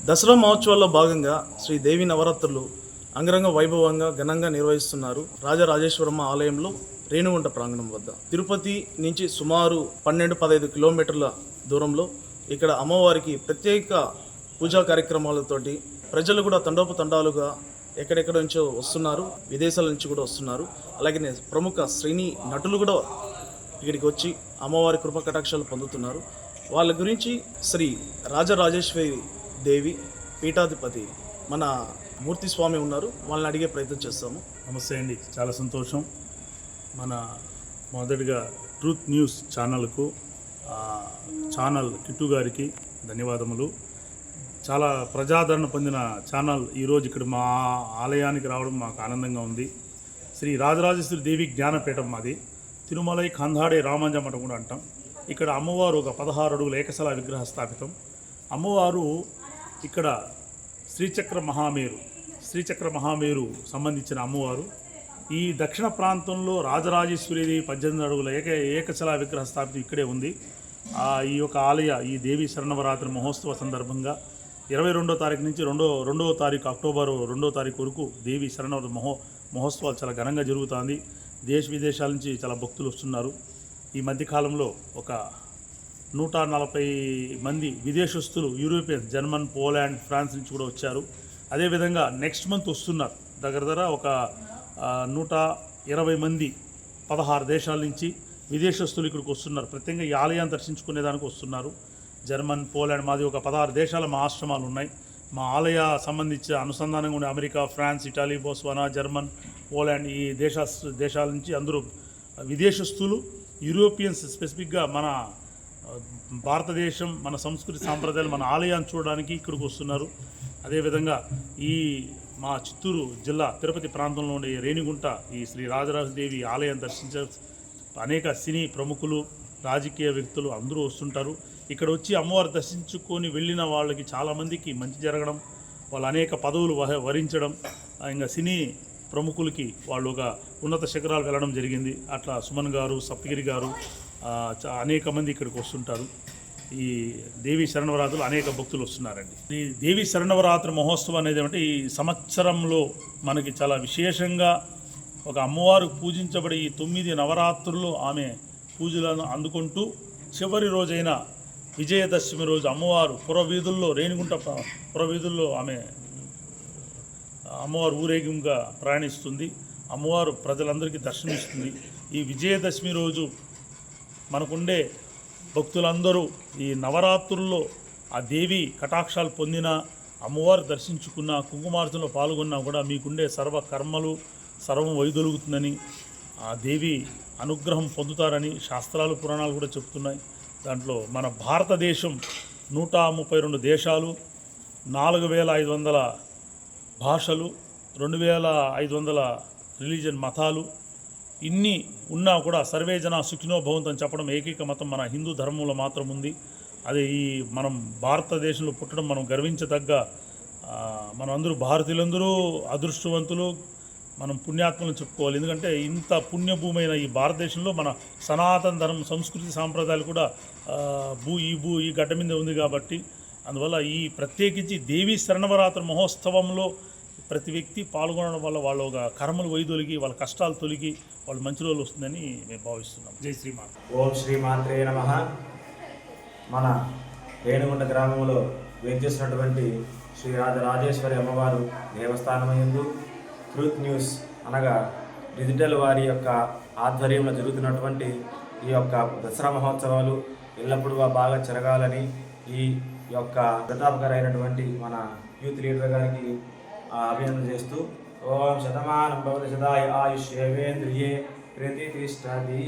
దసరా మహోత్సవాల్లో భాగంగా శ్రీ దేవి నవరాత్రులు అంగరంగ వైభవంగా ఘనంగా నిర్వహిస్తున్నారు రాజరాజేశ్వరమ్మ ఆలయంలో రేణుగుంట ప్రాంగణం వద్ద. తిరుపతి నుంచి సుమారు 12-15 కిలోమీటర్ల దూరంలో ఇక్కడ అమ్మవారికి ప్రత్యేక పూజా కార్యక్రమాలతోటి ప్రజలు కూడా తండోపతండాలుగా ఎక్కడెక్కడ నుంచో వస్తున్నారు, విదేశాల నుంచి కూడా వస్తున్నారు. అలాగే ప్రముఖ శ్రేణి నటులు కూడా ఇక్కడికి వచ్చి అమ్మవారి కృప కటాక్షాలు పొందుతున్నారు. వాళ్ళ గురించి శ్రీ రాజరాజేశ్వరి దేవి పీఠాధిపతి మన మూర్తి స్వామి ఉన్నారు, వాళ్ళని అడిగే ప్రయత్నం చేస్తాము. నమస్తే అండి, చాలా సంతోషం. మన మొదటిగా ట్రూత్ న్యూస్ ఛానల్కు ఛానల్ కిట్టు గారికి ధన్యవాదములు. చాలా ప్రజాదరణ పొందిన ఛానల్ ఈరోజు ఇక్కడ మా ఆలయానికి రావడం మాకు ఆనందంగా ఉంది. శ్రీ రాజరాజేశ్వరి దేవి జ్ఞానపీఠం మాది. తిరుమలై కందాడే రామాంజ మఠం కూడా అంటాం. ఇక్కడ అమ్మవారు ఒక 16 అడుగుల ఏకశిలా విగ్రహ స్థాపితం. అమ్మవారు ఇక్కడ శ్రీచక్ర మహామేరు సంబంధించిన అమ్మవారు. ఈ దక్షిణ ప్రాంతంలో రాజరాజేశ్వరిదేవి 18 అడుగుల ఏకశిలా విగ్రహ స్థాపితం ఇక్కడే ఉంది. ఈ యొక్క ఆలయ ఈ దేవి శరణవరాత్రి మహోత్సవ సందర్భంగా 22వ తారీఖు నుంచి 2వ తారీఖు అక్టోబర్ 2వ తారీఖు వరకు దేవి శరణవరాత్రి మహోత్సవాలు చాలా ఘనంగా జరుగుతుంది. దేశ విదేశాల నుంచి చాలా భక్తులు వస్తున్నారు. ఈ మధ్యకాలంలో ఒక 140 మంది విదేశస్తులు యూరోపియన్, జర్మన్, పోలాండ్, ఫ్రాన్స్ నుంచి కూడా వచ్చారు. అదేవిధంగా నెక్స్ట్ మంత్ వస్తున్నారు దగ్గర ఒక 120 మంది 16 దేశాల నుంచి విదేశస్తులు ఇక్కడికి వస్తున్నారు. ప్రత్యేకంగా ఈ ఆలయాన్ని దర్శించుకునేదానికి వస్తున్నారు. జర్మన్, పోలాండ్, మాది ఒక 16 దేశాల మా ఆశ్రమాలు ఉన్నాయి. మా ఆలయ సంబంధించిన అనుసంధానంగా ఉండే America, France, Italy, Botswana, German, Poland ఈ దేశాల నుంచి అందరూ విదేశస్తులు, యూరోపియన్స్ స్పెసిఫిక్గా మన భారతదేశం, మన సంస్కృతి సాంప్రదాయాలు, మన ఆలయాన్ని చూడడానికి ఇక్కడికి వస్తున్నారు. అదేవిధంగా ఈ మా చిత్తూరు జిల్లా తిరుపతి ప్రాంతంలో ఉండే రేణిగుంట ఈ శ్రీ రాజరాజదేవి ఆలయం దర్శించే అనేక సినీ ప్రముఖులు, రాజకీయ వ్యక్తులు అందరూ వస్తుంటారు. ఇక్కడ వచ్చి అమ్మవారు దర్శించుకొని వెళ్ళిన వాళ్ళకి చాలామందికి మంచి జరగడం, వాళ్ళు అనేక పదవులు వరించడం, ఇంకా సినీ ప్రముఖులకి వాళ్ళు ఒక ఉన్నత శిఖరాలు వెళ్ళడం జరిగింది. అట్లా సుమన్ గారు, సప్తగిరి గారు అనేక మంది ఇక్కడికి వస్తుంటారు. ఈ దేవి శరణవరాత్రులు అనేక భక్తులు వస్తున్నారండి. ఈ దేవి శరణవరాత్రి మహోత్సవం అనేది ఏమంటే ఈ సంవత్సరంలో మనకి చాలా విశేషంగా ఒక అమ్మవారు పూజించబడి ఈ 9 నవరాత్రులు ఆమె పూజలను అందుకుంటూ చివరి రోజైన విజయదశమి రోజు అమ్మవారు పురవీధుల్లో, రేణిగుంట పురవీధుల్లో అమ్మవారు ఊరేగింపుగా ప్రయాణిస్తుంది. అమ్మవారు ప్రజలందరికీ దర్శనమిస్తుంది. ఈ విజయదశమి రోజు మనకుండే భక్తులందరూ ఈ నవరాత్రుల్లో ఆ దేవి కటాక్షాలు పొందిన, అమ్మవారు దర్శించుకున్న, కుంకుమార్చనలో పాల్గొన్నా కూడా మీకుండే సర్వ కర్మలు సర్వం వైదొలుగుతుందని, ఆ దేవి అనుగ్రహం పొందుతారని శాస్త్రాలు, పురాణాలు కూడా చెప్తున్నాయి. దాంట్లో మన భారతదేశం 132 దేశాలు, 4500 భాషలు, 2500 రిలీజియన్ మతాలు, ఇన్ని ఉన్నా కూడా సర్వే జన సుఖినో భవంతు అని చెప్పడం ఏకైక మతం మన హిందూ ధర్మంలో మాత్రం ఉంది. అది మనం భారతదేశంలో పుట్టడం మనం గర్వించదగ్గ, మనం అందరూ భారతీయులందరూ అదృష్టవంతులు, మనం పుణ్యాత్మలను చెప్పుకోవాలి. ఎందుకంటే ఇంత పుణ్యభూమి అయిన ఈ భారతదేశంలో మన సనాతన ధర్మం, సంస్కృతి, సాంప్రదాయాలు కూడా ఈ గడ్డ మీద ఉంది కాబట్టి, అందువల్ల ఈ ప్రత్యేకించి దేవీ శరణవరాత్రి మహోత్సవంలో ప్రతి వ్యక్తి పాల్గొనడం వల్ల వాళ్ళ ఒక కర్మలు వైదొలిగి, వాళ్ళ కష్టాలు తొలగి వాళ్ళు మంచి రోజులు వస్తుందని మేము భావిస్తున్నాం. జై శ్రీమాన్. ఓం శ్రీమాత్రే నమః. మన రేణిగుంట గ్రామంలో వేంచేసినటువంటి శ్రీ రాజరాజేశ్వరి అమ్మవారు దేవస్థానమందు ట్రూత్ న్యూస్ అనగా డిజిటల్ వారి యొక్క ఆధ్వర్యంలో జరుగుతున్నటువంటి ఈ యొక్క దసరా మహోత్సవాలు ఎల్లప్పుడూ బాగా జరగాలని ఈ యొక్క ప్రతాపకరైనటువంటి మన యూత్ లీడర్ గారికి అభినందన చేస్తూ ఓం శతమానం భవతి శతాయ ఆయుష్యేంద్రియే ప్రతిష్టతి.